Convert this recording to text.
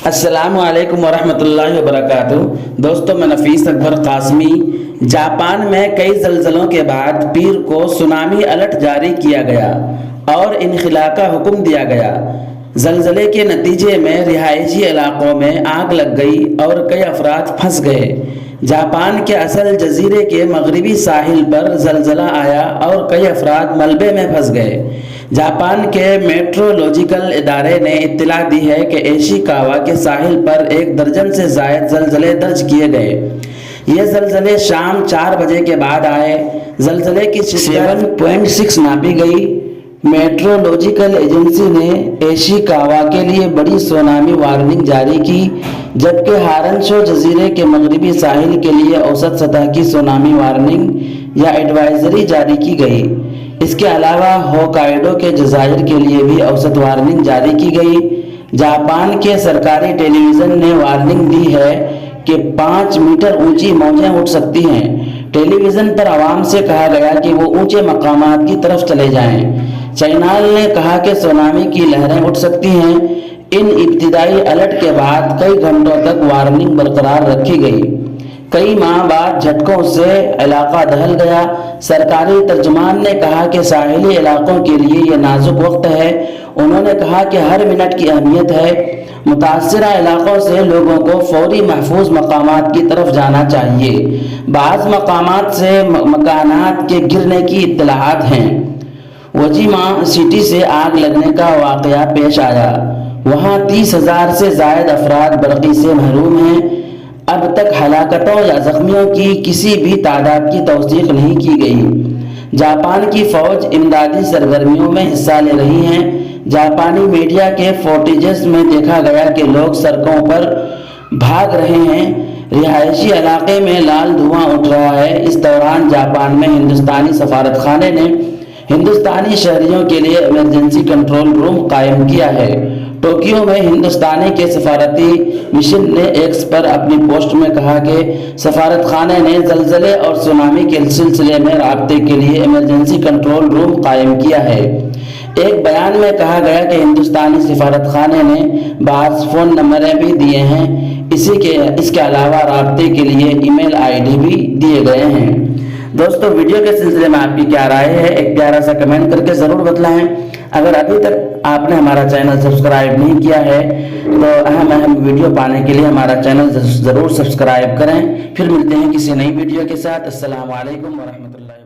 السلام علیکم ورحمۃ اللہ وبرکاتہ۔ دوستو، میں نفیس اکبر قاسمی۔ جاپان میں کئی زلزلوں کے بعد پیر کو سونامی الرٹ جاری کیا گیا اور انخلا کا حکم دیا گیا۔ زلزلے کے نتیجے میں رہائشی علاقوں میں آگ لگ گئی اور کئی افراد پھنس گئے۔ جاپان کے اصل جزیرے کے مغربی ساحل پر زلزلہ آیا اور کئی افراد ملبے میں پھنس گئے۔ جاپان کے میٹرولوجیکل ادارے نے اطلاع دی ہے کہ ایشیکاوا کے ساحل پر 1 درجن سے زائد زلزلے درج کیے گئے۔ یہ زلزلے شام 4 بجے کے بعد آئے۔ زلزلے کی 7.6 ناپی گئی۔ میٹرولوجیکل ایجنسی نے ایشیکاوا کے لیے بڑی سونامی وارننگ جاری کی، جبکہ ہارنشو جزیرے کے مغربی ساحل کے لیے اوسط سطح کی سونامی وارننگ یا ایڈوائزری جاری کی گئی۔ اس کے علاوہ ہوکائیڈو کے جزائر کے لیے بھی اوسط وارننگ جاری کی گئی۔ جاپان کے سرکاری ٹیلی ویژن نے وارننگ دی ہے کہ 5 میٹر اونچی موجیں اٹھ سکتی ہیں۔ ٹیلی ویژن پر عوام سے کہا گیا کہ وہ اونچے مقامات کی طرف چلے جائیں۔ چینال نے کہا کہ سونامی کی لہریں اٹھ سکتی ہیں۔ ان ابتدائی الرٹ کے بعد کئی گھنٹوں تک وارننگ برقرار رکھی گئی۔ کئی ماہ بعد جھٹکوں سے علاقہ دہل گیا۔ سرکاری ترجمان نے کہا کہ ساحلی علاقوں کے لیے یہ نازک وقت ہے۔ انہوں نے کہا کہ ہر منٹ کی اہمیت ہے۔ متاثرہ علاقوں سے لوگوں کو فوری محفوظ مقامات کی طرف جانا چاہیے۔ بعض مقامات سے مکانات کے گرنے کی اطلاعات ہیں۔ وجیما سٹی سے آگ لگنے کا واقعہ پیش آیا۔ وہاں 30,000 سے زائد افراد برقی سے محروم ہیں۔ اب تک ہلاکتوں یا زخمیوں کی کسی بھی تعداد کی توثیق نہیں کی گئی۔ جاپان کی فوج امدادی سرگرمیوں میں حصہ لے رہی ہے۔ جاپانی میڈیا کے فوٹیجز میں دیکھا گیا کہ لوگ سڑکوں پر بھاگ رہے ہیں۔ رہائشی علاقے میں لال دھواں اٹھ رہا ہے۔ اس دوران جاپان میں ہندوستانی سفارت خانے نے ہندوستانی شہریوں کے لیے ایمرجنسی کنٹرول روم قائم کیا ہے۔ ٹوکیو میں ہندوستانی کے سفارتی مشن نے ایکس پر اپنی پوسٹ میں کہا کہ سفارت خانے نے زلزلے اور سونامی کے سلسلے میں رابطے کے لیے ایمرجنسی کنٹرول روم قائم کیا ہے۔ ایک بیان میں کہا گیا کہ ہندوستانی سفارت خانے نے بعض فون نمبریں بھی دیے ہیں۔ اس کے علاوہ رابطے کے لیے ای میل آئی ڈی بھی دیے گئے ہیں۔ دوستو، ویڈیو کے سلسلے میں آپ کی کیا رائے ہے؟ ایک پیارا سا کمنٹ کر کے ضرور بتلائیں۔ اگر ابھی تک آپ نے ہمارا چینل سبسکرائب نہیں کیا ہے تو اہم ویڈیو پانے کے لیے ہمارا چینل ضرور سبسکرائب کریں۔ پھر ملتے ہیں کسی نئی ویڈیو کے ساتھ۔ السلام علیکم ورحمۃ اللہ۔